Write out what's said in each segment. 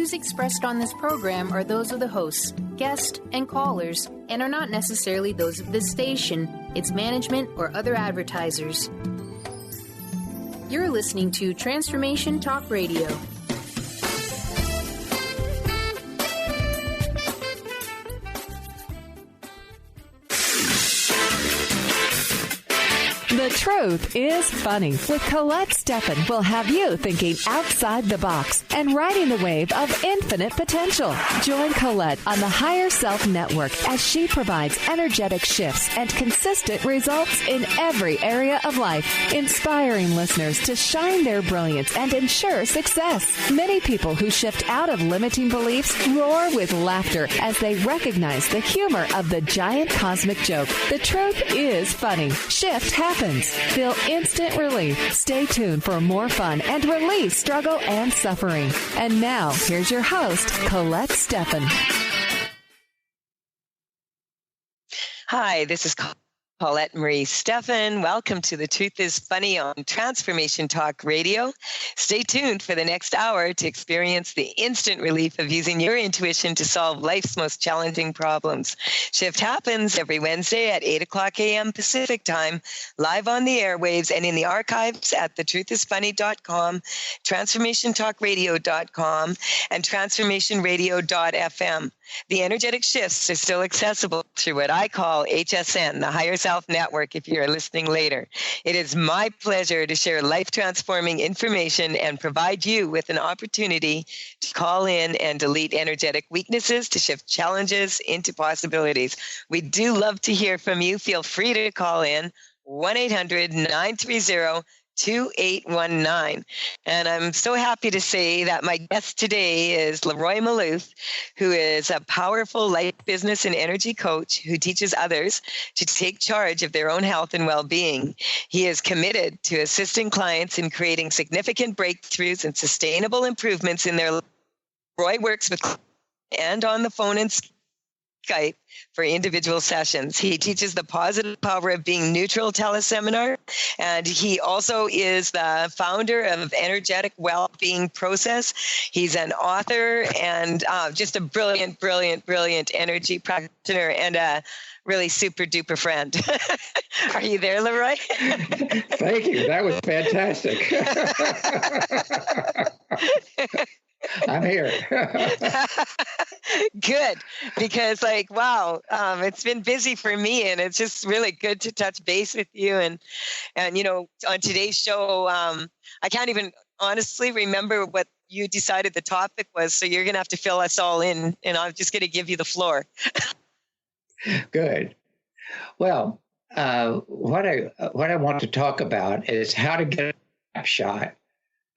views expressed on this program are those of the hosts, guests, and callers, and are not necessarily those of this station, its management, or other advertisers. You're listening to Transformation Talk Radio. The Truth is Funny with Colette Stefan will have you thinking outside the box and riding the wave of infinite potential. Join Colette on the Higher Self Network as she provides energetic shifts and consistent results in every area of life, inspiring listeners to shine their brilliance and ensure success. Many people who shift out of limiting beliefs roar with laughter as they recognize the humor of the giant cosmic joke. The truth is funny. Shift happens. Feel instant relief. Stay tuned for more fun and release struggle and suffering. And now, here's your host, Colette Stefan. Hi, this is Colette Marie Stefan. Welcome to The Truth is Funny on Transformation Talk Radio. Stay tuned for the next hour to experience the instant relief of using your intuition to solve life's most challenging problems. Shift happens every Wednesday at 8 o'clock a.m. Pacific Time, live on the airwaves and in the archives at thetruthisfunny.com, transformationtalkradio.com, and transformationradio.fm. The energetic shifts are still accessible through what I call HSN, the Higher Self Network, if you're listening later. It is my pleasure to share life-transforming information and provide you with an opportunity to call in and delete energetic weaknesses to shift challenges into possibilities. We do love to hear from you. Feel free to call in 1-800-930-2819. And I'm so happy to say that my guest today is LeRoy Maloof, who is a powerful life, business, and energy coach who teaches others to take charge of their own health and well-being. He is committed to assisting clients in creating significant breakthroughs and sustainable improvements in their life. LeRoy works with and on the phone and Skype for individual sessions. He teaches the positive power of being neutral teleseminar, and he also is the founder of Energetic Wellbeing Process. He's an author and just a brilliant energy practitioner and a really super duper friend. Are you there, LeRoy? Thank you. That was fantastic. I'm here. Good, because wow, it's been busy for me, and it's just really good to touch base with you. And on today's show, I can't even honestly remember what you decided the topic was, so you're going to have to fill us all in, and I'm just going to give you the floor. Good. Well, what I want to talk about is how to get a snapshot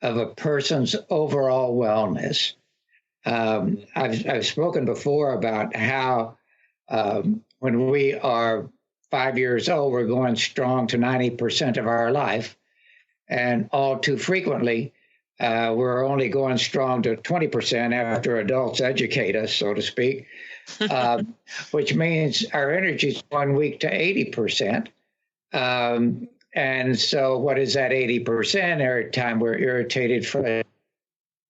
of a person's overall wellness. I've spoken before about how when we are 5 years old, we're going strong to 90% of our life. And all too frequently, we're only going strong to 20% after adults educate us, so to speak, which means our energy is 1 week to 80%. And so what is that 80%? Every time we're irritated,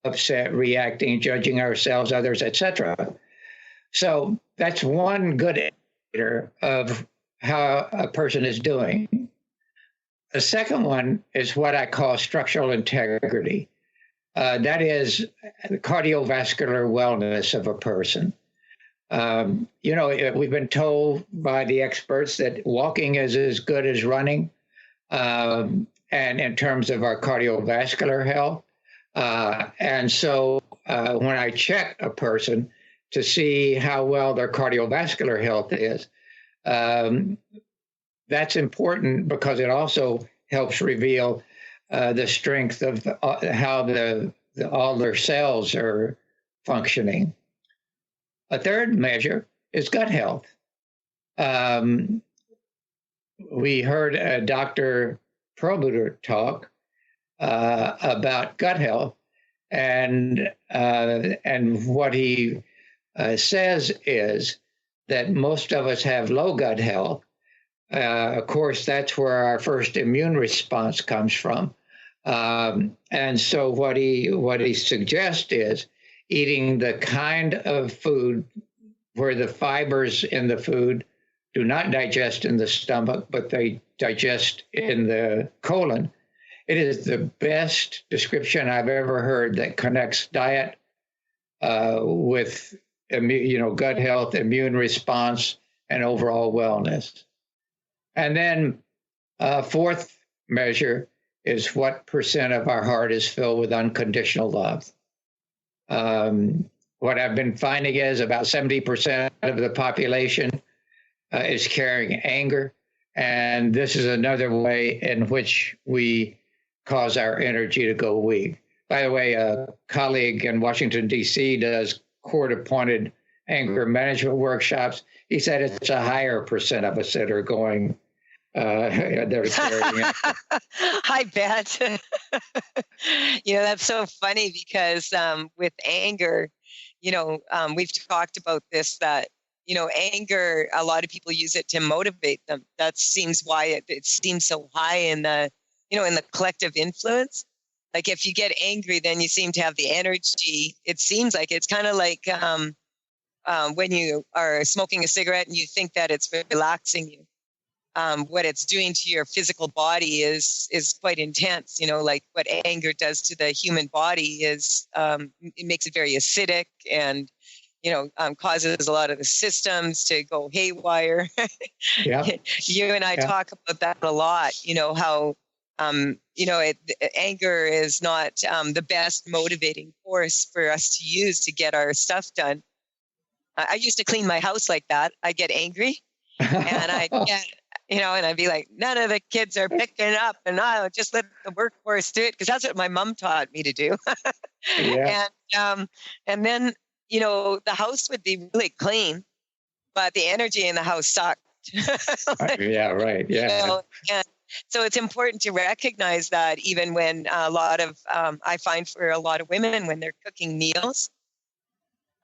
upset, reacting, judging ourselves, others, etc. So that's one good indicator of how a person is doing. The second one is what I call structural integrity. That is the cardiovascular wellness of a person. We've been told by the experts that walking is as good as running. And in terms of our cardiovascular health. And so when I check a person to see how well their cardiovascular health is, that's important because it also helps reveal the strength of how all their cells are functioning. A third measure is gut health. We heard Dr. Perso talk about gut health, and what he says is that most of us have low gut health. Of course, that's where our first immune response comes from. And so what he suggests is eating the kind of food where the fibers in the food do not digest in the stomach, but they digest in the colon. It is the best description I've ever heard that connects diet with gut health, immune response, and overall wellness. And then fourth measure is what percent of our heart is filled with unconditional love. What I've been finding is about 70% of the population is carrying anger. And this is another way in which we cause our energy to go weak. By the way, a colleague in Washington, D.C. does court-appointed anger management workshops. He said it's a higher percent of us that are going, they're carrying it. I bet. That's so funny because with anger, we've talked about this, that, anger, a lot of people use it to motivate them. That seems why it seems so high in the, in the collective influence. Like if you get angry, then you seem to have the energy. It seems like it's kind of like when you are smoking a cigarette and you think that it's relaxing you. What it's doing to your physical body is quite intense. Like what anger does to the human body is it makes it very acidic and, causes a lot of the systems to go haywire. Yeah. You and I talk about that a lot, how, anger is not the best motivating force for us to use to get our stuff done. I used to clean my house like that. I get angry and I get, and I'd be like, none of the kids are picking up and I'll just let the workforce do it. Because that's what my mom taught me to do. Yeah. And then, the house would be really clean, but the energy in the house sucked. Yeah, right. Yeah. So it's important to recognize that even when a lot of, I find for a lot of women when they're cooking meals,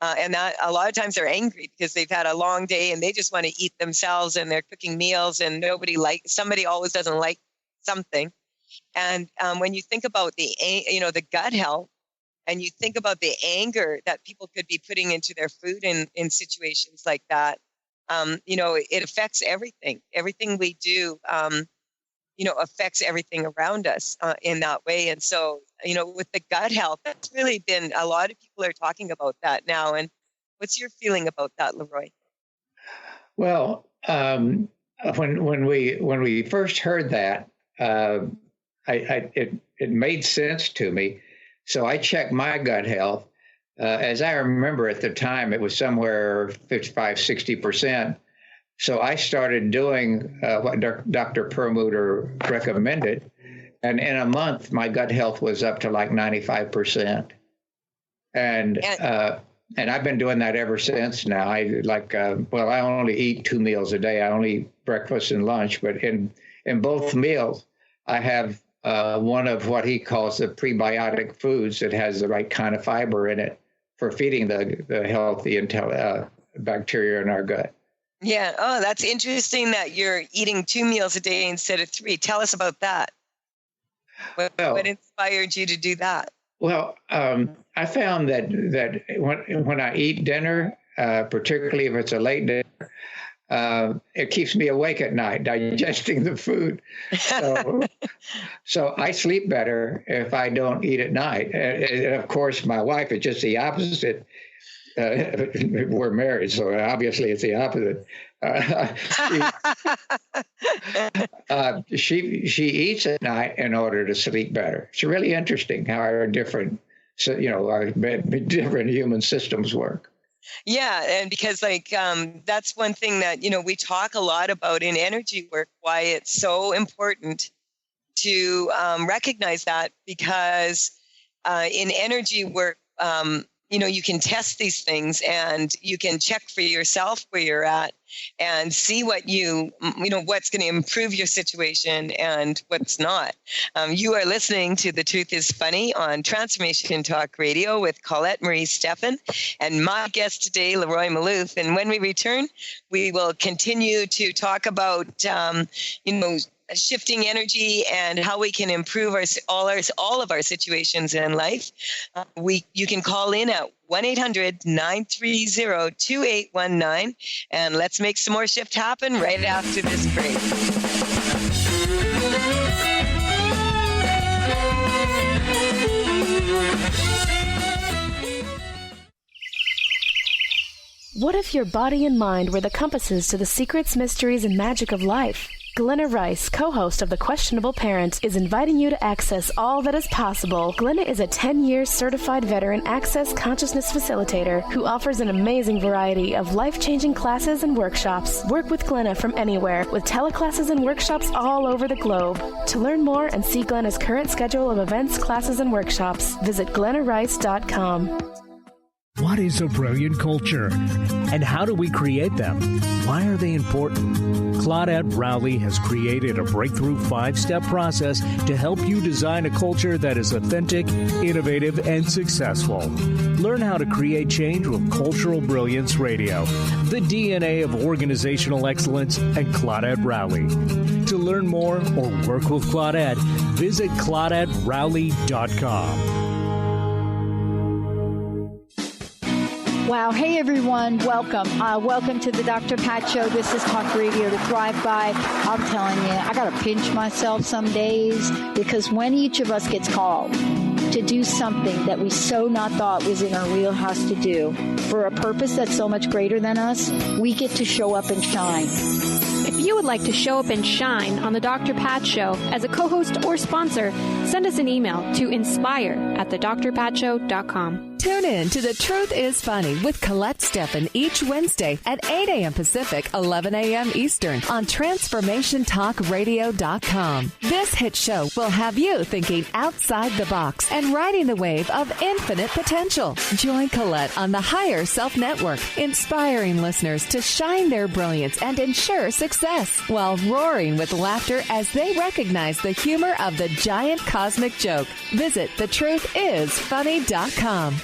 and that a lot of times they're angry because they've had a long day and they just want to eat themselves and they're cooking meals and somebody always doesn't like something. And when you think about the gut health and you think about the anger that people could be putting into their food in situations like that, it affects everything. Everything we do, affects everything around us in that way. And so, with the gut health, that's really been, a lot of people are talking about that now. And what's your feeling about that, LeRoy? Well, when we first heard that, it made sense to me. So I checked my gut health. As I remember at the time, it was somewhere 55, 60%. So I started doing what Dr. Perlmutter recommended. And in a month, my gut health was up to like 95%. And I've been doing that ever since now. I only eat 2 meals a day. I only eat breakfast and lunch. But in both meals, I have one of what he calls the prebiotic foods that has the right kind of fiber in it for feeding the healthy bacteria in our gut. Yeah. Oh, that's interesting that you're eating 2 meals a day instead of 3. Tell us about that. What inspired you to do that? Well, I found that when I eat dinner, particularly if it's a late dinner, it keeps me awake at night, digesting the food. So I sleep better if I don't eat at night. And of course, my wife is just the opposite. We're married, so obviously it's the opposite. She eats at night in order to sleep better. It's really interesting how our different human systems work. Yeah, and because that's one thing that we talk a lot about in energy work. Why it's so important to recognize that, because in energy work, you can test these things and you can check for yourself where you're at and see what what's going to improve your situation and what's not. You are listening to The Truth is Funny on Transformation Talk Radio with Colette Marie Stefan and my guest today, LeRoy Maloof. And when we return, we will continue to talk about, shifting energy and how we can improve all of our situations in life, you can call in at 1-800-930-2819, and let's make some more shift happen right after this break. What if your body and mind were the compasses to the secrets, mysteries, and magic of life? Glenna Rice, co-host of The Questionable Parent, is inviting you to access all that is possible. Glenna is a 10-year certified veteran access consciousness facilitator who offers an amazing variety of life-changing classes and workshops. Work with Glenna from anywhere with teleclasses and workshops all over the globe. To learn more and see Glenna's current schedule of events, classes, and workshops, visit glennarice.com. What is a brilliant culture? And how do we create them? Why are they important? Claudette Rowley has created a breakthrough 5-step process to help you design a culture that is authentic, innovative, and successful. Learn how to create change with Cultural Brilliance Radio, the DNA of organizational excellence, and Claudette Rowley. To learn more or work with Claudette, visit ClaudetteRowley.com. Wow. Hey, everyone. Welcome. Welcome to the Dr. Pat Show. This is Talk Radio to Thrive By. I'm telling you, I got to pinch myself some days because when each of us gets called to do something that we so not thought was in our wheelhouse to do for a purpose that's so much greater than us, we get to show up and shine. If you would like to show up and shine on the Dr. Pat Show as a co-host or sponsor, send us an email to inspire@thedrpatshow.com. Tune in to The Truth is Funny with Colette Stefan each Wednesday at 8 a.m. Pacific, 11 a.m. Eastern on TransformationTalkRadio.com. This hit show will have you thinking outside the box and riding the wave of infinite potential. Join Colette on the Higher Self Network, inspiring listeners to shine their brilliance and ensure success while roaring with laughter as they recognize the humor of the giant cosmic joke. Visit thetruthисfunny.com.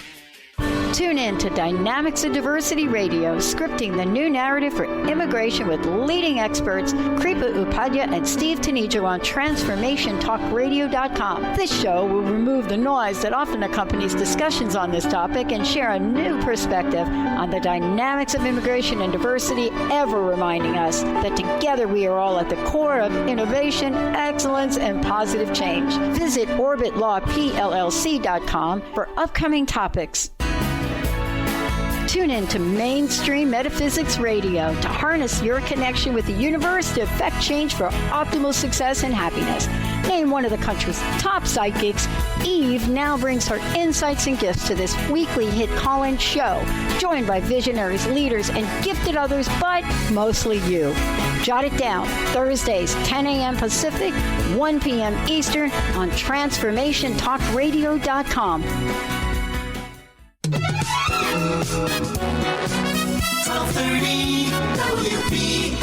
Tune in to Dynamics of Diversity Radio, scripting the new narrative for immigration with leading experts Kripa Upadhyaya and Steve Tanijo on TransformationTalkRadio.com. This show will remove the noise that often accompanies discussions on this topic and share a new perspective on the dynamics of immigration and diversity, ever reminding us that together we are all at the core of innovation, excellence, and positive change. Visit OrbitLawPLLC.com for upcoming topics. Tune in to Mainstream Metaphysics Radio to harness your connection with the universe to effect change for optimal success and happiness. Named one of the country's top psychics, Eve now brings her insights and gifts to this weekly hit call-in show, joined by visionaries, leaders, and gifted others, but mostly you. Jot it down. Thursdays, 10 a.m. Pacific, 1 p.m. Eastern on TransformationTalkRadio.com. 1230 WBLQ.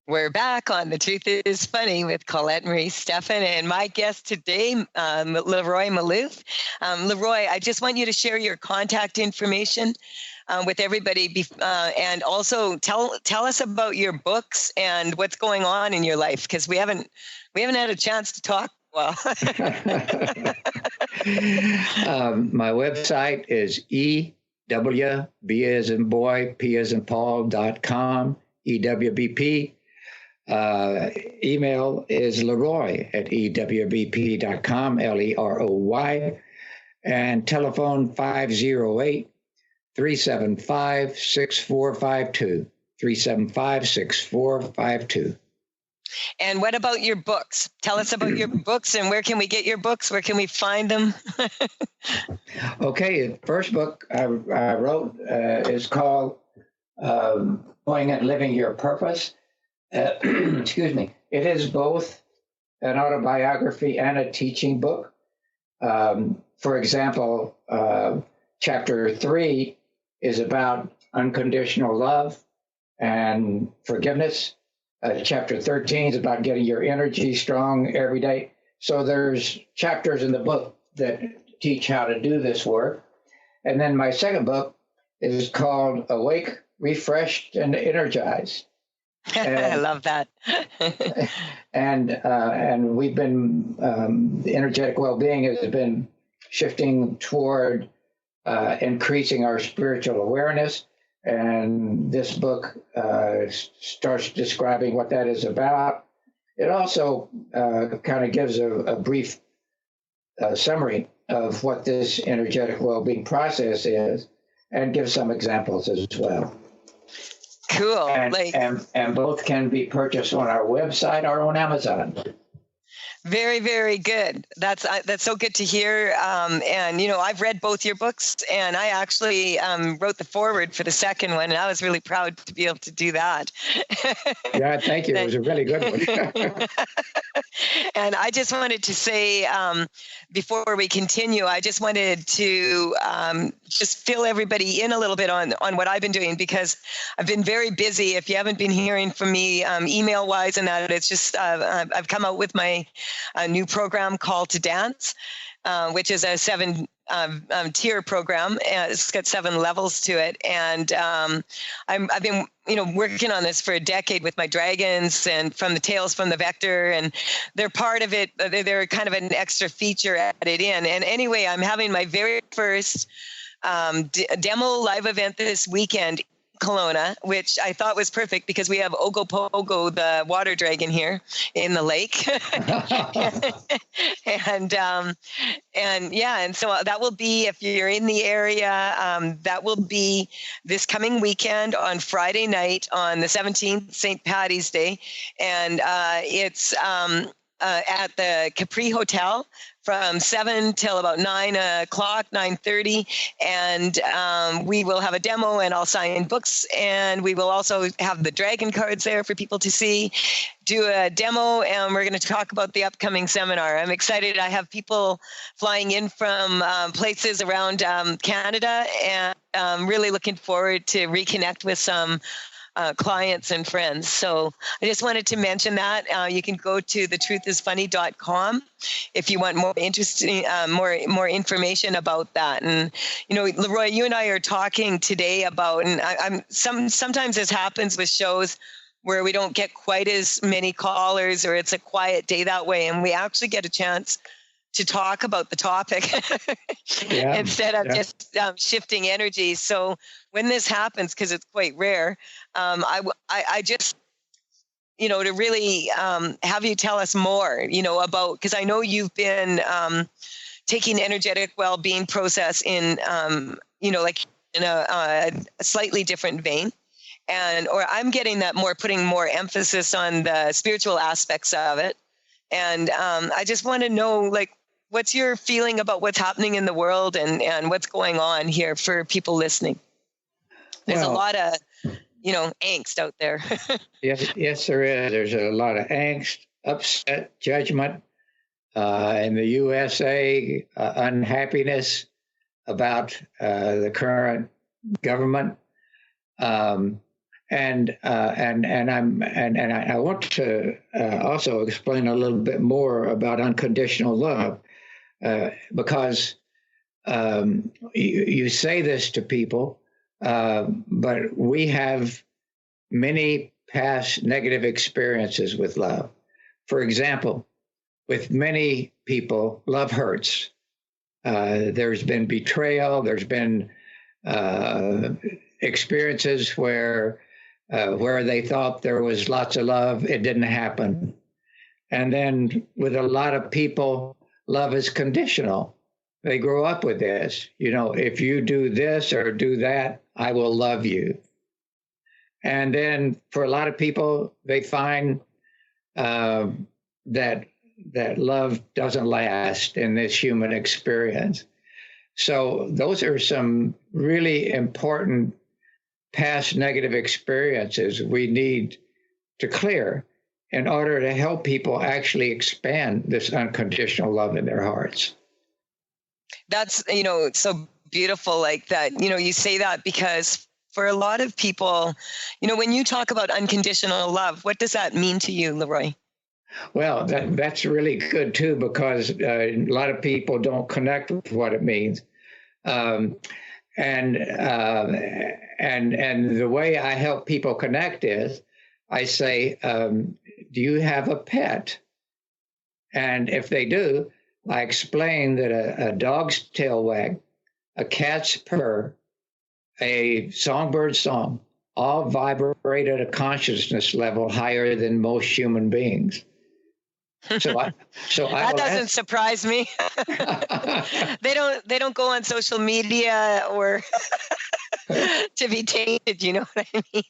We're back on The Truth is Funny with Colette Marie Stefan and my guest today, LeRoy Maloof. LeRoy, I just want you to share your contact information with everybody, and also tell us about your books and what's going on in your life, because we haven't had a chance to talk. Well, my website is EWB as in boy, P as in Paul.com, EWBP. Email is LeRoy@EWBP.com, LEROY, and telephone 508-375-6452, 375-6452. And what about your books? Tell us about your books and where can we get your books? Where can we find them? Okay, the first book I wrote is called Going and Living Your Purpose. Excuse me. It is both an autobiography and a teaching book. For example, chapter 3 is about unconditional love and forgiveness. Chapter 13 is about getting your energy strong every day. So there's chapters in the book that teach how to do this work. And then my second book is called Awake, Refreshed, and Energized. I love that. and we've been, the energetic well-being has been shifting toward increasing our spiritual awareness. And this book starts describing what that is about. It also kind of gives a brief summary of what this energetic well-being process is and gives some examples as well. Cool. And both can be purchased on our website or on Amazon. Very, very good. That's so good to hear. And, I've read both your books, and I actually wrote the foreword for the second one, and I was really proud to be able to do that. Yeah, thank you. It was a really good one. And I just wanted to say, before we continue, I just wanted to just fill everybody in a little bit on what I've been doing, because I've been very busy. If you haven't been hearing from me email-wise and that, it's just I've come out with my new program, Call to Dance, which is a 7 tier program. It's got 7 levels to it. And I've been, working on this for a decade with my dragons and from the Tales from the Vector, and they're part of it. They're kind of an extra feature added in. And anyway, I'm having my very first demo live event this weekend, Kelowna, which I thought was perfect because we have Ogopogo, the water dragon, here in the lake. and so that will be, if you're in the area, that will be this coming weekend on Friday night on the 17th, St. Paddy's Day. And it's at the Capri Hotel from 7 till about 9 o'clock, 9:30. And we will have a demo, and I'll sign books. And we will also have the dragon cards there for people to see, do a demo, and we're going to talk about the upcoming seminar. I'm excited. I have people flying in from places around Canada, and I'm really looking forward to reconnect with some clients and friends. So I just wanted to mention that. You can go to thetruthisfunny.com if you want more interesting, more information about that. And LeRoy, you and I are talking today about, and sometimes this happens with shows where we don't get quite as many callers, or it's a quiet day that way, and we actually get a chance to talk about the topic instead of just shifting energy. So when this happens, because it's quite rare, I just, to really have you tell us more, about, because I know you've been taking energetic well-being process in, like in a slightly different vein. Or I'm getting that putting more emphasis on the spiritual aspects of it. And I just want to know, like, what's your feeling about what's happening in the world and what's going on here for people listening? There's a lot of, angst out there. Yes, there is. There's a lot of angst, upset, judgment in the USA, unhappiness about the current government. And I want to also explain a little bit more about unconditional love, because you say this to people, but we have many past negative experiences with love. For example, with many people, love hurts. There's been betrayal. There's been experiences where they thought there was lots of love, it didn't happen. And then with a lot of people, love is conditional. They grow up with this. If you do this or do that, I will love you. And then for a lot of people, they find that love doesn't last in this human experience. So those are some really important past negative experiences we need to clear in order to help people actually expand this unconditional love in their hearts. That's, so beautiful, like that, you say that, because for a lot of people, when you talk about unconditional love, what does that mean to you, LeRoy? Well, that's really good too, because a lot of people don't connect with what it means. And the way I help people connect is I say, do you have a pet? And if they do, I explain that a dog's tail wag, a cat's purr, a songbird song, all vibrate at a consciousness level higher than most human beings. So that doesn't surprise me. They don't go on social media or to be tainted. You know what I mean?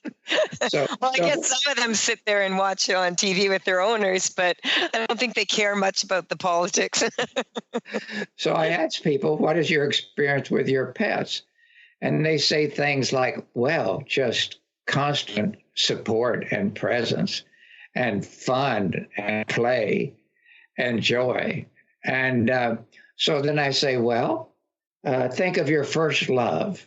I guess some of them sit there and watch it on TV with their owners, but I don't think they care much about the politics. So I ask people, what is your experience with your pets? And they say things like, well, just constant support and presence and fun and play and joy. And so then I say, well, think of your first love.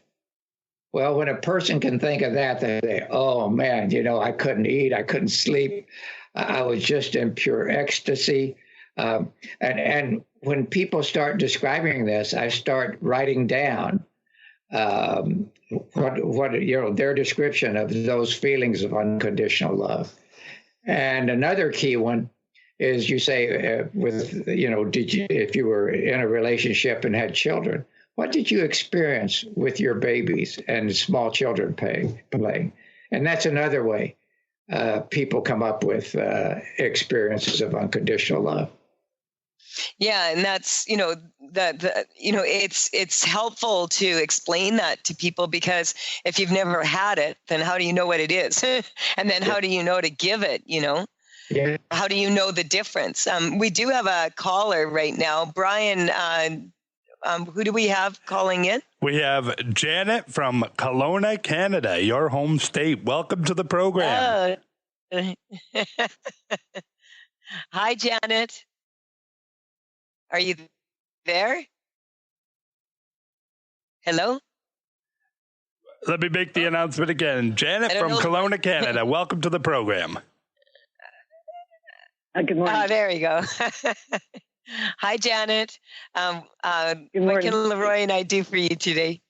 Well, when a person can think of that, they say, oh, man, I couldn't eat, I couldn't sleep. I was just in pure ecstasy. And when people start describing this, I start writing down what their description of those feelings of unconditional love. And another key one is you say if you were in a relationship and had children, what did you experience with your babies and small children playing? And that's another way people come up with experiences of unconditional love. Yeah, and that's it's helpful to explain that to people, because if you've never had it, then how do you know what it is? And then how do you know to give it? Yeah. How do you know the difference? We do have a caller right now, Brian. Who do we have calling in? We have Janet from Kelowna, Canada, your home state. Welcome to the program. Hi, Janet. Are you there? Hello? Let me make the announcement again. Janet from Kelowna, Canada. Welcome to the program. Good morning. There you go. Hi, Janet. What can LeRoy and I do for you today?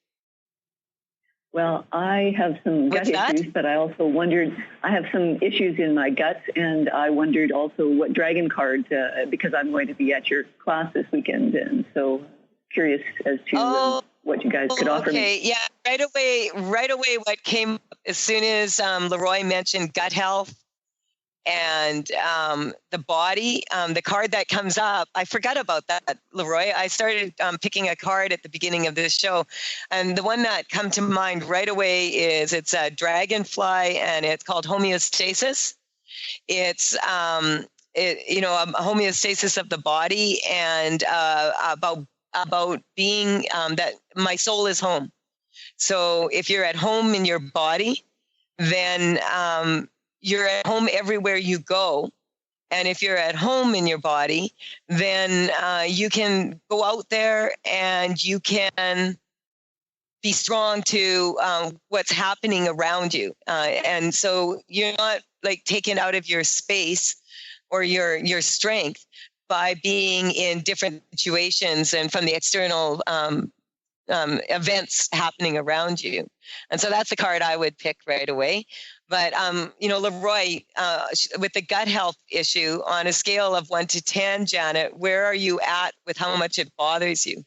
Well, I have some gut issues, but I also wondered, I have some issues in my guts, and I wondered also what dragon card, because I'm going to be at your class this weekend, and so curious as to what you guys could offer me. Okay, yeah, right away, what came up as soon as LeRoy mentioned gut health and the body, the card that comes up, I forgot about that, LeRoy. I started picking a card at the beginning of this show, and the one that come to mind right away it's a dragonfly, and it's called homeostasis. It's a homeostasis of the body, and about being that my soul is home. So if you're at home in your body, then you're at home everywhere you go. And if you're at home in your body, then you can go out there and you can be strong to what's happening around you. And so you're not like taken out of your space or your strength by being in different situations and from the external events happening around you. And so that's the card I would pick right away. But, LeRoy, with the gut health issue, on a scale of 1 to 10, Janet, where are you at with how much it bothers you?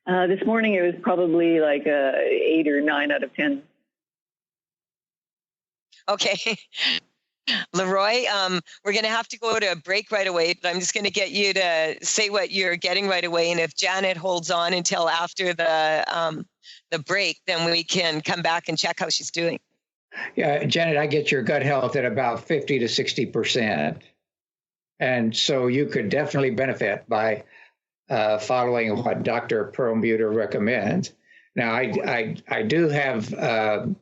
This morning it was probably like 8 or 9 out of 10. Okay. LeRoy, we're going to have to go to a break right away, but I'm just going to get you to say what you're getting right away. And if Janet holds on until after the break, then we can come back and check how she's doing. Yeah, Janet, I get your gut health at about 50 to 60%. And so you could definitely benefit by following what Dr. Perlmutter recommends. Now, I do have an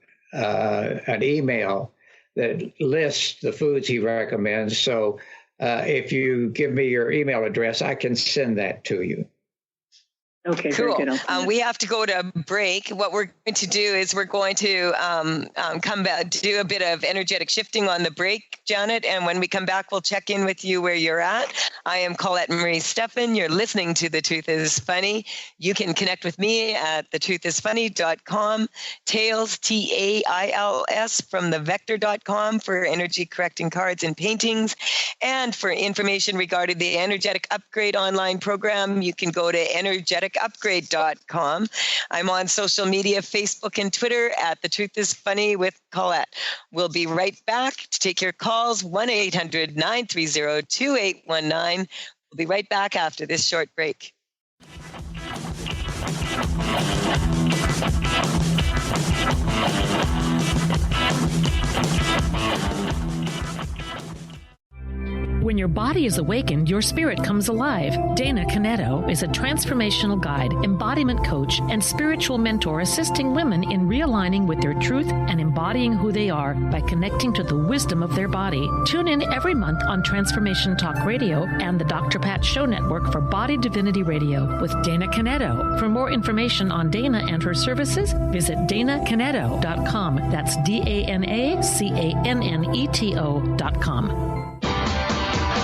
email that lists the foods he recommends. So if you give me your email address, I can send that to you. Okay, cool. Very good. We have to go to break. What we're going to do is we're going to come back, do a bit of energetic shifting on the break, Janet. And when we come back, we'll check in with you where you're at. I am Colette Marie Stefan. You're listening to The Truth is Funny. You can connect with me at thetruthisfunny.com. Tails, Tails, from thevector.com for energy correcting cards and paintings. And for information regarding the Energetic Upgrade online program, you can go to energeticupgrade.com. I'm on social media, Facebook and Twitter at The Truth is Funny with Colette. We'll be right back to take your calls, 1-800-930-2819. We'll be right back after this short break. When your body is awakened, your spirit comes alive. Dana Canetto is a transformational guide, embodiment coach, and spiritual mentor assisting women in realigning with their truth and embodying who they are by connecting to the wisdom of their body. Tune in every month on Transformation Talk Radio and the Dr. Pat Show Network for Body Divinity Radio with Dana Canetto. For more information on Dana and her services, visit danacanetto.com. That's DANACANNETO.com.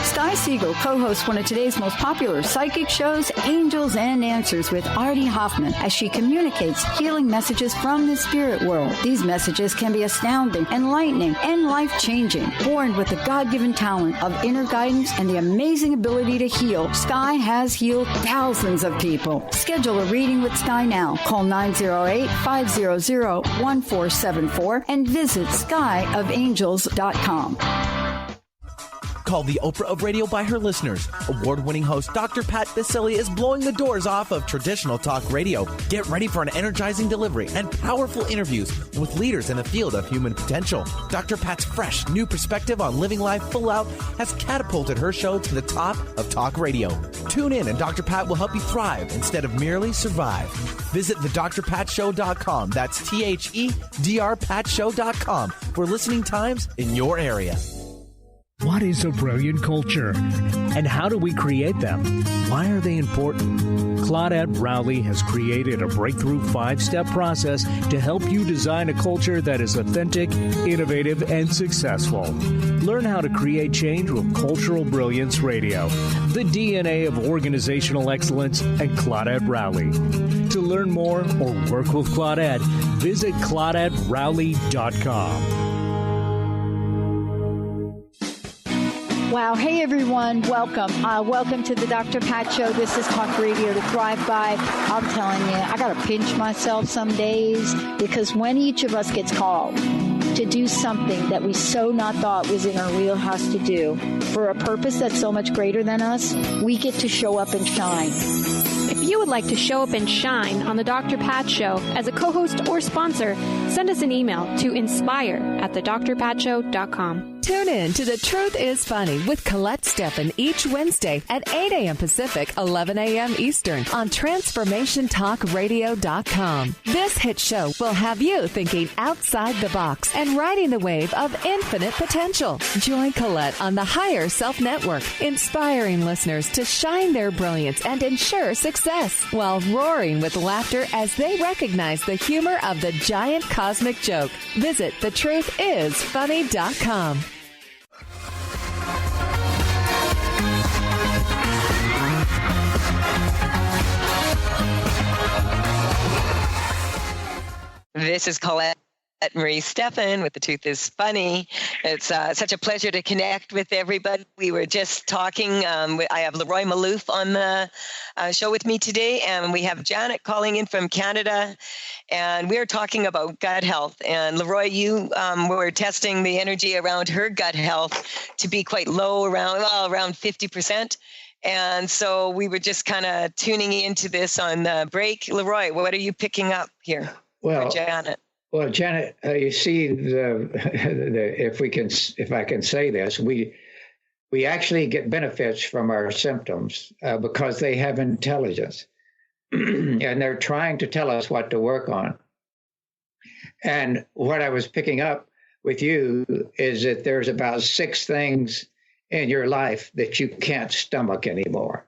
Sky Siegel co-hosts one of today's most popular psychic shows, Angels and Answers, with Artie Hoffman, as she communicates healing messages from the spirit world. These messages can be astounding, enlightening, and life-changing. Born with the God-given talent of inner guidance and the amazing ability to heal, Sky has healed thousands of people. Schedule a reading with Sky now. Call 908-500-1474 and visit skyofangels.com. Called the Oprah of Radio by her listeners. Award-winning host Dr. Pat Baccili is blowing the doors off of traditional talk radio. Get ready for an energizing delivery and powerful interviews with leaders in the field of human potential. Dr. Pat's fresh, new perspective on living life full out has catapulted her show to the top of talk radio. Tune in and Dr. Pat will help you thrive instead of merely survive. Visit thedrpatshow.com. That's THEDRPatShow.com for listening times in your area. What is a brilliant culture? And how do we create them? Why are they important? Claudette Rowley has created a breakthrough 5-step process to help you design a culture that is authentic, innovative, and successful. Learn how to create change with Cultural Brilliance Radio, the DNA of organizational excellence, and Claudette Rowley. To learn more or work with Claudette, visit ClaudetteRowley.com. Wow. Hey, everyone. Welcome. Welcome to the Dr. Pat Show. This is Talk Radio to Thrive By. I'm telling you, I got to pinch myself some days because when each of us gets called to do something that we so not thought was in our wheelhouse to do for a purpose that's so much greater than us, we get to show up and shine. If you would like to show up and shine on the Dr. Pat Show as a co-host or sponsor, send us an email to inspire@thedrpatshow.com. Tune in to The Truth is Funny with Colette Stefan each Wednesday at 8 a.m. Pacific, 11 a.m. Eastern on TransformationTalkRadio.com. This hit show will have you thinking outside the box and riding the wave of infinite potential. Join Colette on the Higher Self Network, inspiring listeners to shine their brilliance and ensure success while roaring with laughter as they recognize the humor of the giant cosmic joke. Visit thetruthisfunny.com. This is Colette Marie Stefan with The Truth is Funny. It's such a pleasure to connect with everybody. We were just talking. I have LeRoy Malouf on the show with me today, and we have Janet calling in from Canada, and we are talking about gut health. And LeRoy, you were testing the energy around her gut health to be quite low, around 50%. And so we were just kind of tuning into this on the break. LeRoy, what are you picking up here? Well, Janet. Well, Janet, you see, if I can say this, we actually get benefits from our symptoms because they have intelligence, and they're trying to tell us what to work on. And what I was picking up with you is that there's about 6 things in your life that you can't stomach anymore.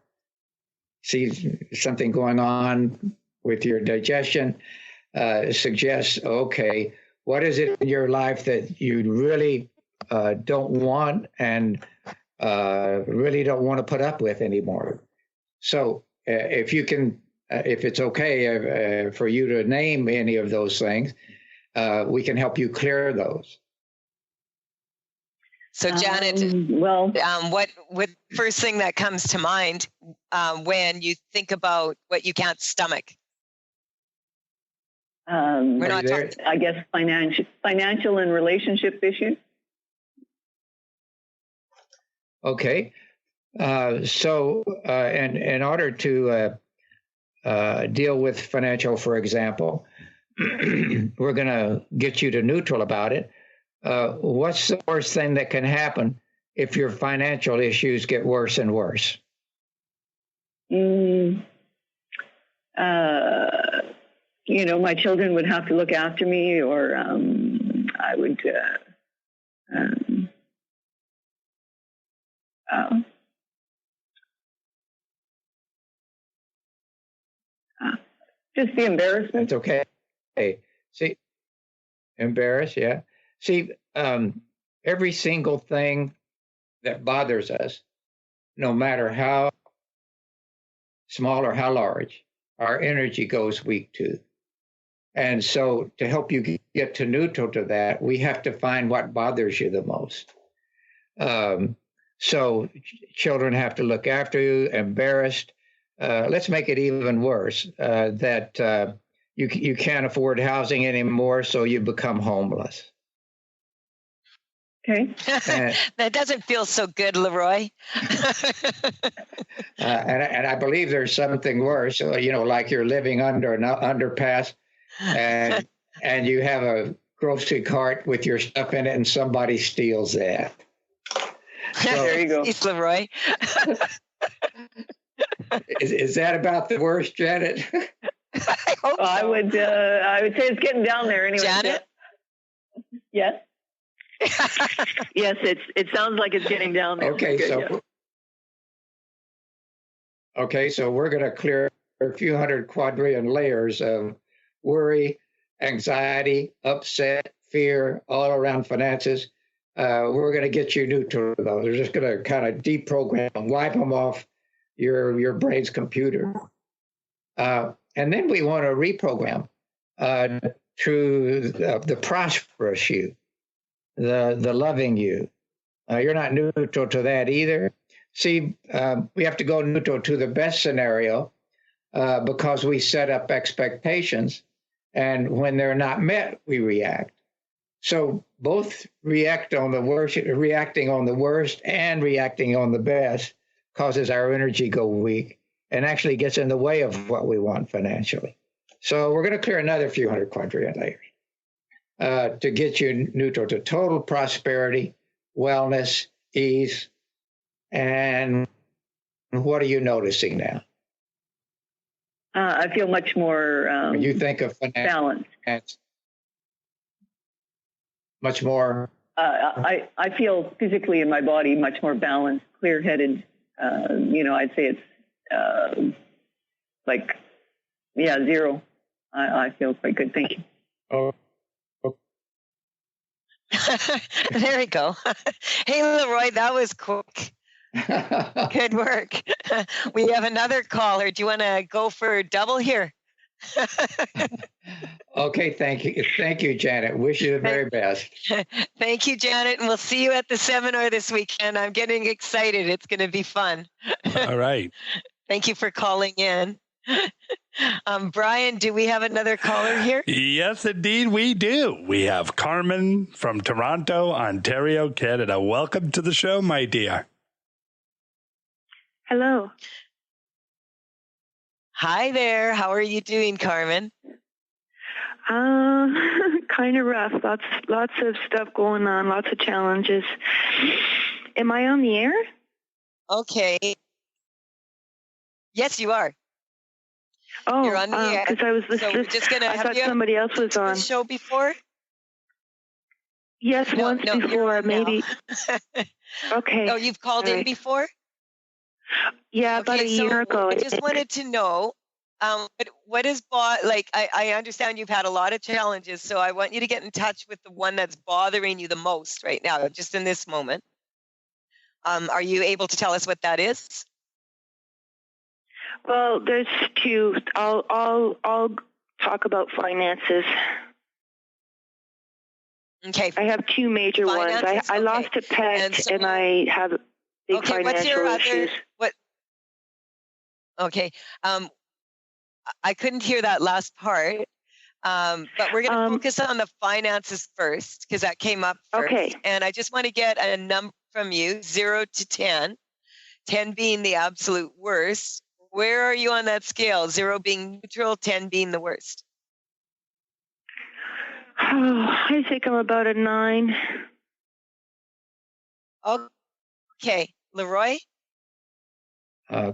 see something going on with your digestion, suggests, okay, what is it in your life that you really don't want and really don't want to put up with anymore? So if you can, if it's okay for you to name any of those things, we can help you clear those. So Janet, what first thing that comes to mind when you think about what you can't stomach? We're not talking, I guess, financial and relationship issues. Okay. So in order to deal with financial, for example, we're going to get you to neutral about it. What's the worst thing that can happen if your financial issues get worse and worse? My children would have to look after me, or I would just the embarrassment. It's okay. Hey, see, embarrassed, yeah. See, every single thing that bothers us, no matter how small or how large, our energy goes weak to. And so to help you get to neutral to that, we have to find what bothers you the most. So children have to look after you, embarrassed. Let's make it even worse, that you can't afford housing anymore, so you become homeless. Okay. That doesn't feel so good, LeRoy. And I believe there's something worse, like you're living under an underpass and you have a grocery cart with your stuff in it and somebody steals that. So, there you go. It's LeRoy. Is that about the worst, Janet? I hope so. I would say it's getting down there anyway. Janet? Yes. Yes, it sounds like it's getting down there. Okay, so we're going to clear a few hundred quadrillion layers of worry, anxiety, upset, fear, all around finances. We're going to get you neutral to those. We're just going to kind of deprogram them, wipe them off your brain's computer. And then we want to reprogram through the prosperous you, the loving you. You're not neutral to that either. See, we have to go neutral to the best scenario because we set up expectations. And when they're not met, we react. So both reacting on the worst and reacting on the best causes our energy go weak and actually gets in the way of what we want financially. So we're going to clear another few hundred quadrillion layers to get you neutral to total prosperity, wellness, ease. And what are you noticing now? I feel much more when you think of balance. Much more. I feel physically in my body much more balanced, clear-headed. I'd say it's zero. I feel quite good. Thank you. Oh. There you go. Hey, LeRoy, that was quick. Good work. We have another caller. Do you want to go for double here? Okay, thank you. Thank you, Janet. Wish you the very best. Thank you, Janet. And we'll see you at the seminar this weekend. I'm getting excited. It's going to be fun. All right. Thank you for calling in. Brian, do we have another caller here? Yes, indeed, we do. We have Carmen from Toronto, Ontario, Canada. Welcome to the show, my dear. Hello. Hi there. How are you doing, Carmen? Kind of rough. Lots of stuff going on. Lots of challenges. Am I on the air? Okay. Yes, you are. Oh, you're on the air. Because I was listening. So we're just gonna I thought somebody else was on the show before. Yes, once before, maybe. Okay. Oh, you've called in before? Yeah, about a year ago. I just wanted to know, what is I understand you've had a lot of challenges, so I want you to get in touch with the one that's bothering you the most right now, just in this moment. Are you able to tell us what that is? Well, there's two. I'll talk about finances. Okay. I have two major ones. I lost a pet, and I have big financial issues. Okay. I couldn't hear that last part, but we're going to focus on the finances first, because that came up first. Okay. And I just want to get a number from you, 0 to 10, 10 being the absolute worst. Where are you on that scale? 0 being neutral, 10 being the worst. I think I'm about a 9. Okay. LeRoy?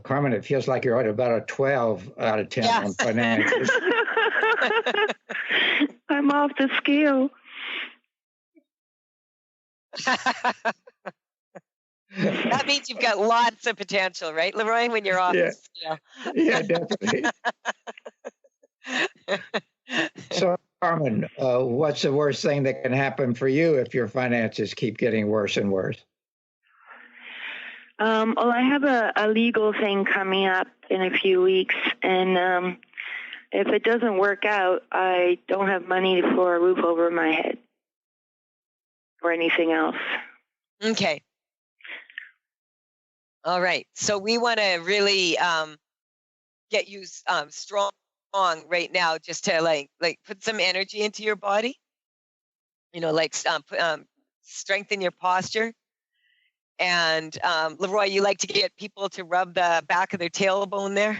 Carmen, it feels like you're at about a 12 out of 10 on finances. I'm off the scale. That means you've got lots of potential, right, LeRoy, when you're off the scale? Yeah, definitely. So, Carmen, what's the worst thing that can happen for you if your finances keep getting worse and worse? Well, I have a legal thing coming up in a few weeks, and if it doesn't work out, I don't have money for a roof over my head or anything else. Okay. All right. So we want to really get you strong right now, just to like put some energy into your body. Strengthen your posture. And LeRoy, you like to get people to rub the back of their tailbone there?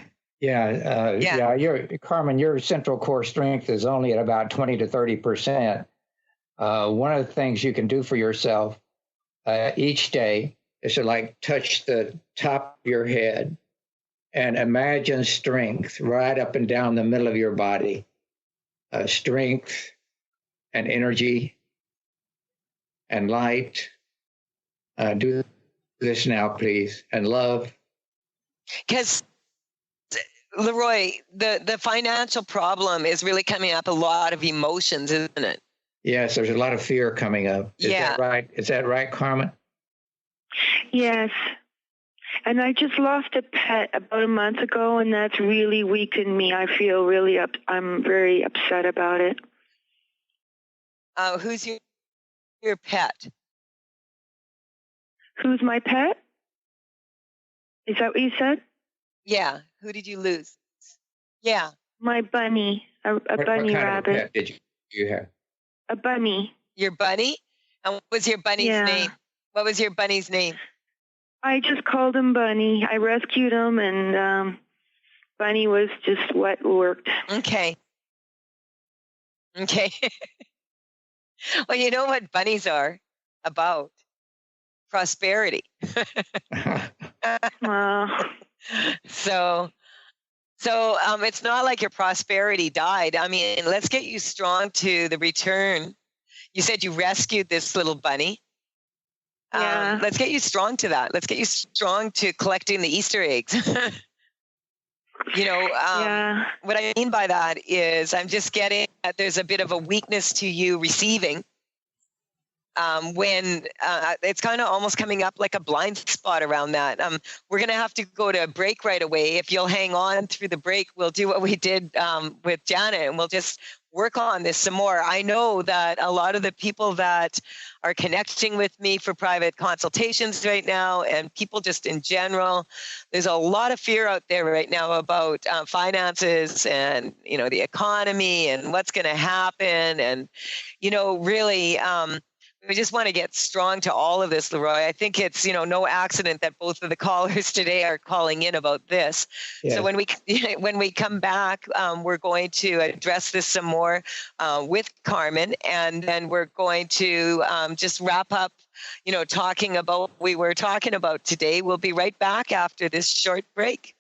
Carmen, your central core strength is only at about 20 to 30%. One of the things you can do for yourself each day is to touch the top of your head and imagine strength right up and down the middle of your body. Strength and energy and light. Do this now, please, and love. Because, LeRoy, the financial problem is really coming up a lot of emotions, isn't it? Yes, there's a lot of fear coming up. Is that right? Is that right, Carmen? Yes. And I just lost a pet about a month ago, and that's really weakened me. I feel really I'm very upset about it. Who's your pet? Who's my pet? Is that what you said? Yeah. Who did you lose? Yeah. My bunny. A bunny rabbit. What kind of pet did you have? A bunny. Your bunny? And what was your bunny's name? What was your bunny's name? I just called him Bunny. I rescued him, and Bunny was just what worked. Okay. Well, you know what bunnies are about? Prosperity. So it's not like your prosperity died. I mean, let's get you strong to the return. You said you rescued this little bunny. Let's get you strong to that. Let's get you strong to collecting the Easter eggs. What I mean by that is I'm just getting that there's a bit of a weakness to you receiving. When it's kind of almost coming up like a blind spot around that. We're going to have to go to a break right away. If you'll hang on through the break, we'll do what we did with Janet, and we'll just work on this some more. I know that a lot of the people that are connecting with me for private consultations right now, and people just in general, there's a lot of fear out there right now about finances and, the economy and what's going to happen. And, really, we just want to get strong to all of this, LeRoy. I think it's, no accident that both of the callers today are calling in about this. Yeah. So when we come back, we're going to address this some more with Carmen, and then we're going to just wrap up, talking about what we were talking about today. We'll be right back after this short break.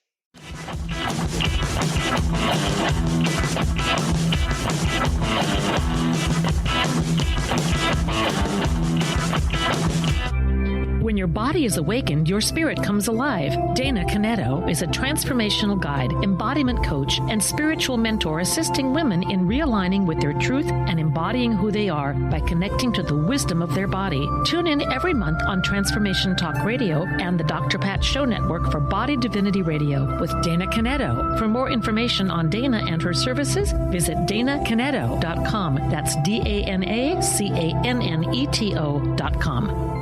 When your body is awakened, your spirit comes alive. Dana Canetto is a transformational guide, embodiment coach, and spiritual mentor assisting women in realigning with their truth and embodying who they are by connecting to the wisdom of their body. Tune in every month on Transformation Talk Radio and the Dr. Pat Show Network for Body Divinity Radio with Dana Canetto. For more information on Dana and her services, visit DanaCanetto.com. That's DanaCanneto.com.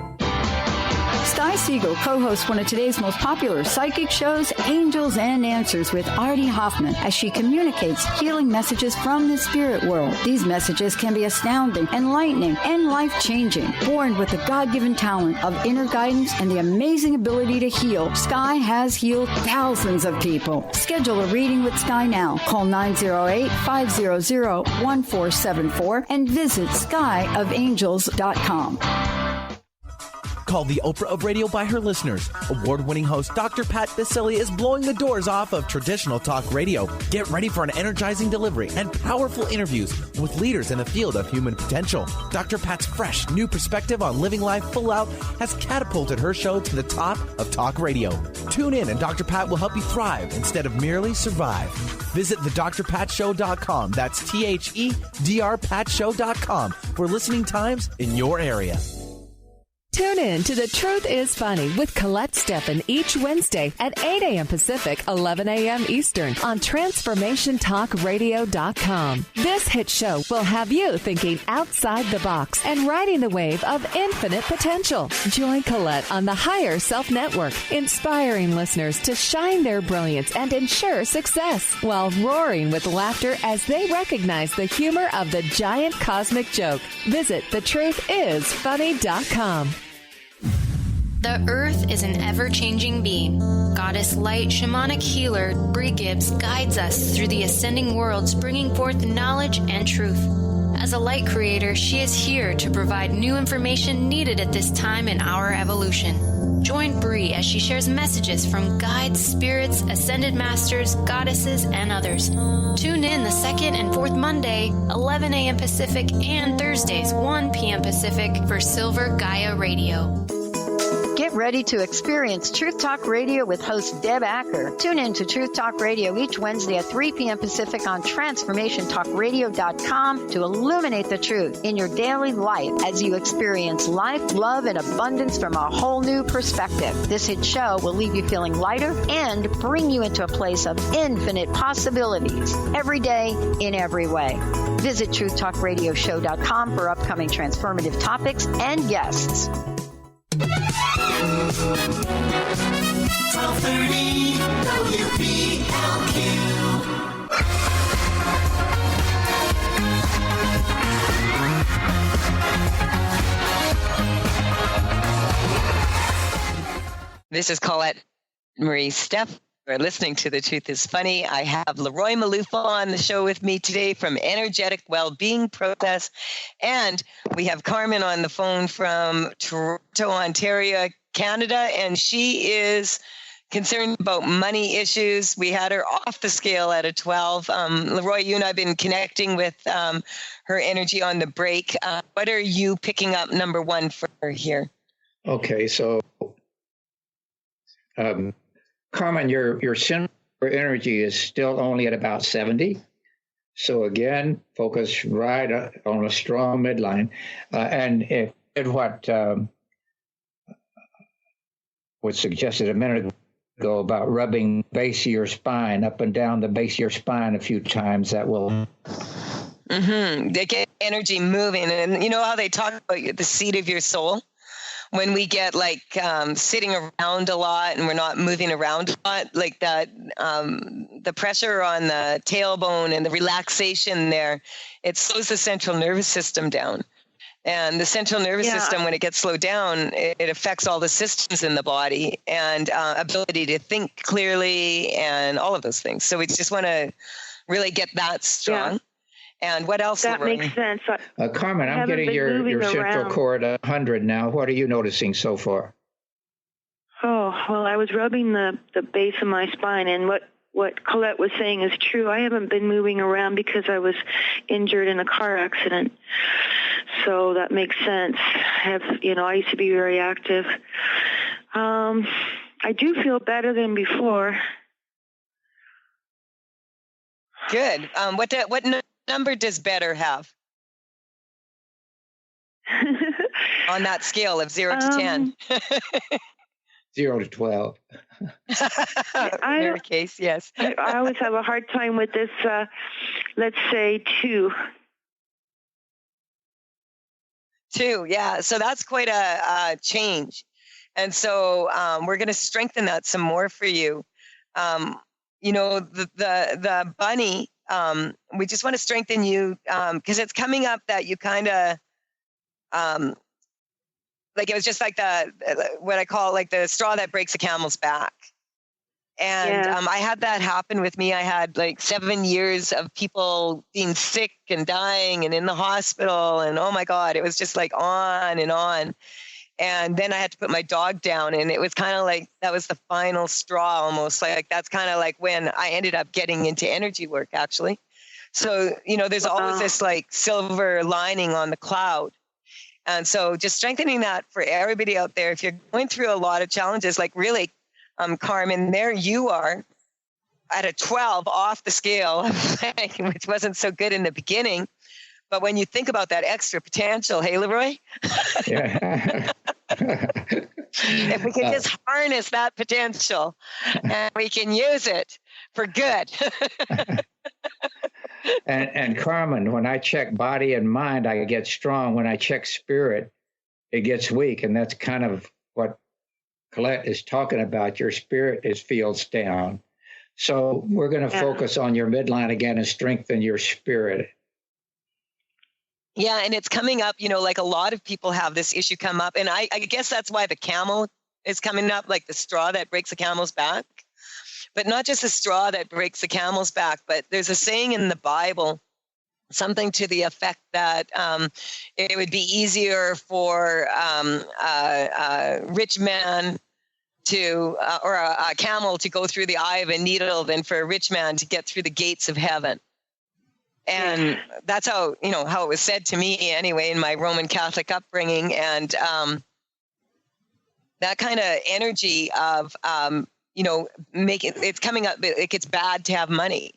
Sky Siegel co-hosts one of today's most popular psychic shows, Angels and Answers, with Artie Hoffman, as she communicates healing messages from the spirit world. These messages can be astounding, enlightening, and life-changing. Born with the God-given talent of inner guidance and the amazing ability to heal, Sky has healed thousands of people. Schedule a reading with Sky now. Call 908-500-1474 and visit skyofangels.com. Called the Oprah of Radio by her listeners, award-winning host Dr. Pat Baccili is blowing the doors off of traditional talk radio. Get ready for an energizing delivery and powerful interviews with leaders in the field of human potential. Dr. Pat's fresh, new perspective on living life full out has catapulted her show to the top of talk radio. Tune in and Dr. Pat will help you thrive instead of merely survive. Visit thedrpatshow.com. That's THEDRPatShow.com for listening times in your area. Tune in to The Truth is Funny with Colette Stefan each Wednesday at 8 a.m. Pacific, 11 a.m. Eastern on TransformationTalkRadio.com. This hit show will have you thinking outside the box and riding the wave of infinite potential. Join Colette on the Higher Self Network, inspiring listeners to shine their brilliance and ensure success while roaring with laughter as they recognize the humor of the giant cosmic joke. Visit thetruthisfunny.com. The Earth is an ever-changing being. Goddess Light Shamanic Healer Bree Gibbs guides us through the ascending worlds, bringing forth knowledge and truth. As a light creator, she is here to provide new information needed at this time in our evolution. Join Bree as she shares messages from guides, spirits, ascended masters, goddesses, and others. Tune in the second and fourth Monday, 11 a.m. Pacific, and Thursdays, 1 p.m. Pacific for Silver Gaia Radio. Get ready to experience Truth Talk Radio with host Deb Acker. Tune in to Truth Talk Radio each Wednesday at 3 p.m. Pacific on TransformationTalkRadio.com to illuminate the truth in your daily life as you experience life, love, and abundance from a whole new perspective. This hit show will leave you feeling lighter and bring you into a place of infinite possibilities every day in every way. Visit TruthTalkRadioshow.com for upcoming transformative topics and guests. 1230 WBLQ. This is Colette Marie Stefan. We're listening to The Truth is Funny. I have LeRoy Maloof on the show with me today from Energetic Wellbeing Process. And we have Carmen on the phone from Toronto, Ontario, Canada. And she is concerned about money issues. We had her off the scale at a 12. LeRoy, you and I have been connecting with her energy on the break. What are you picking up, number one, for her here? Okay, so Carmen, your center energy is still only at about 70. So again, focus right on a strong midline. And if what was suggested a minute ago about rubbing the base of your spine up and down the base of your spine a few times, that will... They get energy moving. And you know how they talk about the seat of your soul? When we get like sitting around a lot and we're not moving around a lot, like that, the pressure on the tailbone and the relaxation there, it slows the central nervous system down. And the central nervous system, when it gets slowed down, it affects all the systems in the body and ability to think clearly and all of those things. So we just want to really get that strong. Yeah. And what else? That makes sense. Carmen, I'm getting your central cord at 100 now. What are you noticing so far? Oh, well, I was rubbing the base of my spine, and what Colette was saying is true. I haven't been moving around because I was injured in a car accident. So that makes sense. I used to be very active. I do feel better than before. Good. What number does better have on that scale of 0 to 10? 0 to 12. In your case, yes. I always have a hard time with this, let's say 2. 2, yeah. So that's quite a change. And so we're going to strengthen that some more for you. The bunny, we just want to strengthen you because it's coming up that you kind of, like it was just like what I call like the straw that breaks a camel's back. And I had that happen with me. I had like 7 years of people being sick and dying and in the hospital. And oh my God, it was just like on and on. And then I had to put my dog down, and it was kind of like that was the final straw almost. Like that's kind of like when I ended up getting into energy work, actually. So, there's always this like silver lining on the cloud. And so just strengthening that for everybody out there. If you're going through a lot of challenges, like really, Carmen, there you are at a 12 off the scale, which wasn't so good in the beginning. But when you think about that extra potential, hey, LeRoy? Yeah. If we can just harness that potential and we can use it for good. And Carmen, when I check body and mind, I get strong. When I check spirit, it gets weak. And that's kind of what Colette is talking about. Your spirit feels down. So we're going to focus on your midline again and strengthen your spirit. Yeah, and it's coming up, like a lot of people have this issue come up. And I guess that's why the camel is coming up, like the straw that breaks a camel's back. But not just the straw that breaks the camel's back, but there's a saying in the Bible, something to the effect that it would be easier for a rich man to, or a camel to go through the eye of a needle than for a rich man to get through the gates of heaven. And that's how, how it was said to me anyway in my Roman Catholic upbringing. And that kind of energy of, it's coming up, it gets bad to have money.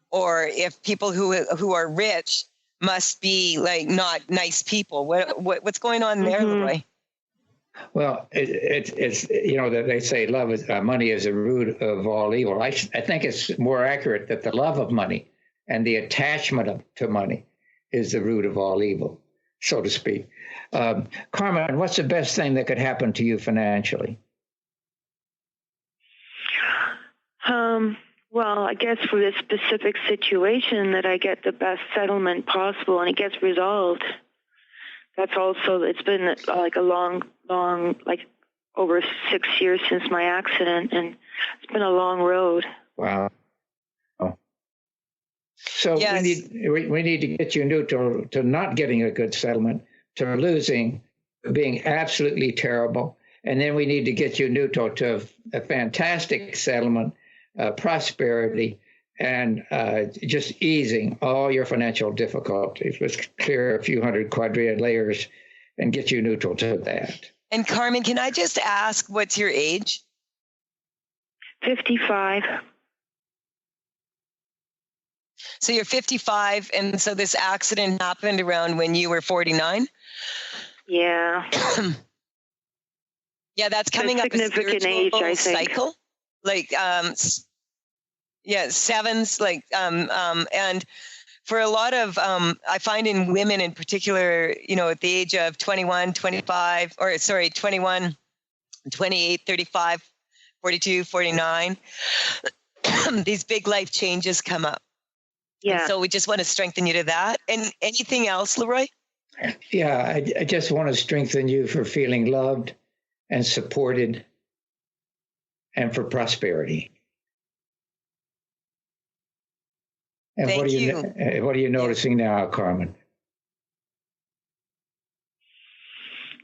Or if people who are rich must be like not nice people. What's going on there, LeRoy? Well, it's that they say money is the root of all evil. I think it's more accurate that the love of money and the attachment to money is the root of all evil, so to speak. Carmen, what's the best thing that could happen to you financially? Well, I guess for this specific situation that I get the best settlement possible and it gets resolved. That's also, it's been like a long, like over 6 years since my accident, and it's been a long road. Wow. So yes. we need to get you neutral to not getting a good settlement, to losing, being absolutely terrible. And then we need to get you neutral to a fantastic settlement, prosperity, and just easing all your financial difficulties. Let's clear a few hundred quadrillion layers and get you neutral to that. And Carmen, can I just ask, what's your age? 55. So you're 55, and so this accident happened around when you were 49? Yeah. Yeah, that's coming up a spiritual age, I think. Cycle. Like, sevens, like, and for a lot of, I find in women in particular, at the age of 21, 28, 35, 42, 49, these big life changes come up. Yeah. And so we just want to strengthen you to that. And anything else, LeRoy? Yeah, I just want to strengthen you for feeling loved and supported and for prosperity. And Thank you. What are you noticing now, Carmen?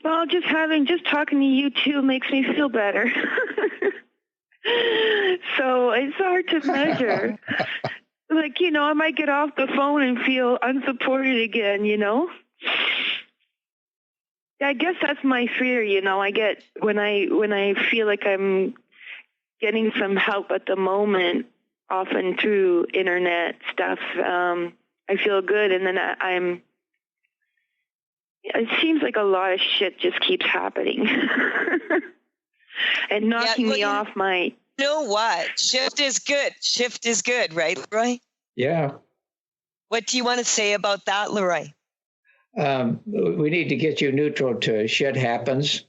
Well, just talking to you two makes me feel better. So it's hard to measure. Like, I might get off the phone and feel unsupported again, I guess that's my fear. I get when I feel like I'm getting some help at the moment, often through internet stuff. I feel good, and then it seems like a lot of shit just keeps happening and knocking me off my. You know what? Shift is good. Shift is good, right, LeRoy? Yeah. What do you want to say about that, LeRoy? We need to get you neutral to shit happens.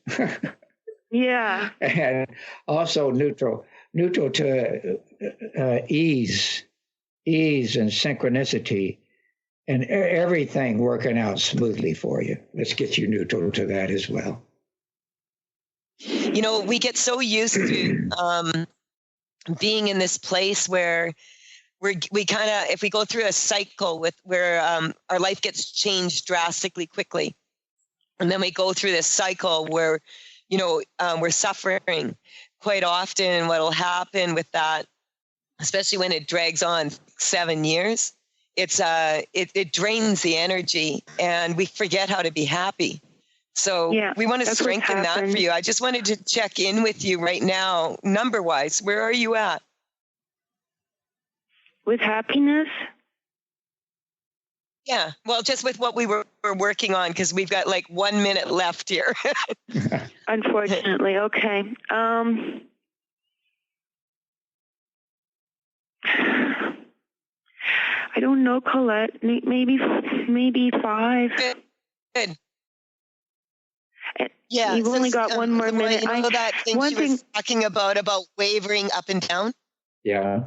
Yeah. And also neutral to ease and synchronicity and everything working out smoothly for you. Let's get you neutral to that as well. We get so used to being in this place where we kind of, if we go through a cycle where our life gets changed drastically quickly, and then we go through this cycle where, we're suffering quite often. And what will happen with that, especially when it drags on 7 years, it drains the energy, and we forget how to be happy. So we want to strengthen that for you. I just wanted to check in with you right now, number-wise. Where are you at? With happiness? Yeah, well, just with what we were working on, because we've got like 1 minute left here. Unfortunately, okay. I don't know, Colette. Maybe 5. Good. Yeah, you've only got 1 more minute. That thing she was talking about wavering up and down? Yeah.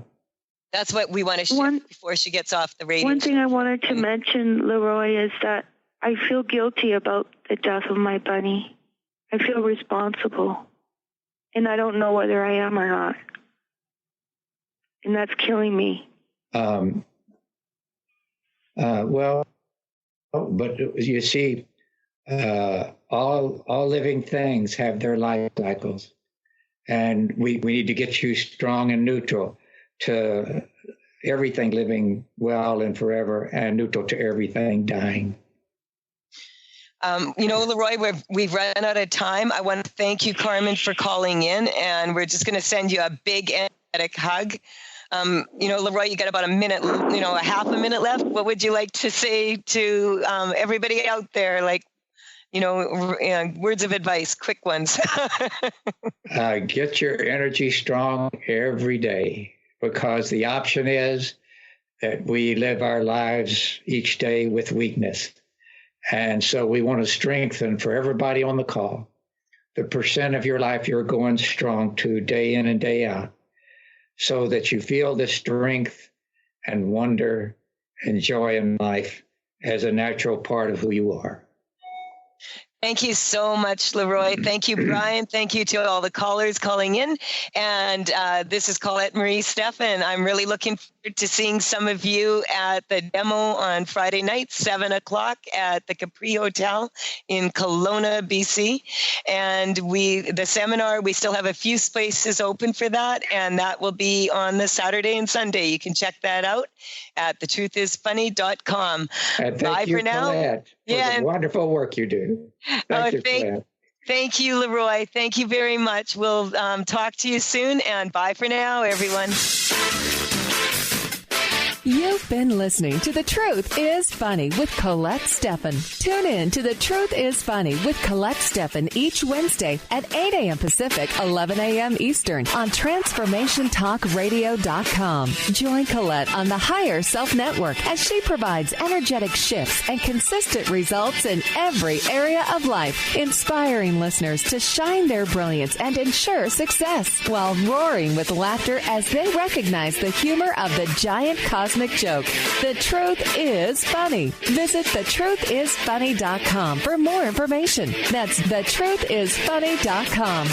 That's what we want to shift before she gets off the radio. One thing I wanted to mention, LeRoy, is that I feel guilty about the death of my bunny. I feel responsible. And I don't know whether I am or not. And that's killing me. Well, but you see, all living things have their life cycles. And we need to get you strong and neutral to everything living well and forever, and neutral to everything dying. LeRoy, we've run out of time. I want to thank you, Carmen, for calling in, and we're just going to send you a big energetic hug. LeRoy, you got about a minute, a half a minute left. What would you like to say to everybody out there? Like, words of advice, quick ones. Get your energy strong every day, because the option is that we live our lives each day with weakness. And so we want to strengthen, for everybody on the call, the percent of your life you're going strong to day in and day out, so that you feel the strength and wonder and joy in life as a natural part of who you are. Thank you so much, LeRoy. Thank you, Brian. Thank you to all the callers calling in. And this is Colette Marie Stefan. I'm really looking forward to seeing some of you at the demo on Friday night, 7 o'clock at the Capri Hotel in Kelowna, BC. And the seminar, we still have a few spaces open for that. And that will be on the Saturday and Sunday. You can check that out at thetruthisfunny.com. Bye for now. Colette, for the wonderful work you do. Thank you, LeRoy. Thank you very much. We'll talk to you soon, and bye for now, everyone. You've been listening to The Truth is Funny with Colette Stefan. Tune in to The Truth is Funny with Colette Stefan each Wednesday at 8 a.m. Pacific, 11 a.m. Eastern on TransformationTalkRadio.com. Join Colette on the Higher Self Network as she provides energetic shifts and consistent results in every area of life, inspiring listeners to shine their brilliance and ensure success while roaring with laughter as they recognize the humor of the giant cosmic joke. The Truth is Funny. Visit thetruthisfunny.com for more information. That's thetruthisfunny.com.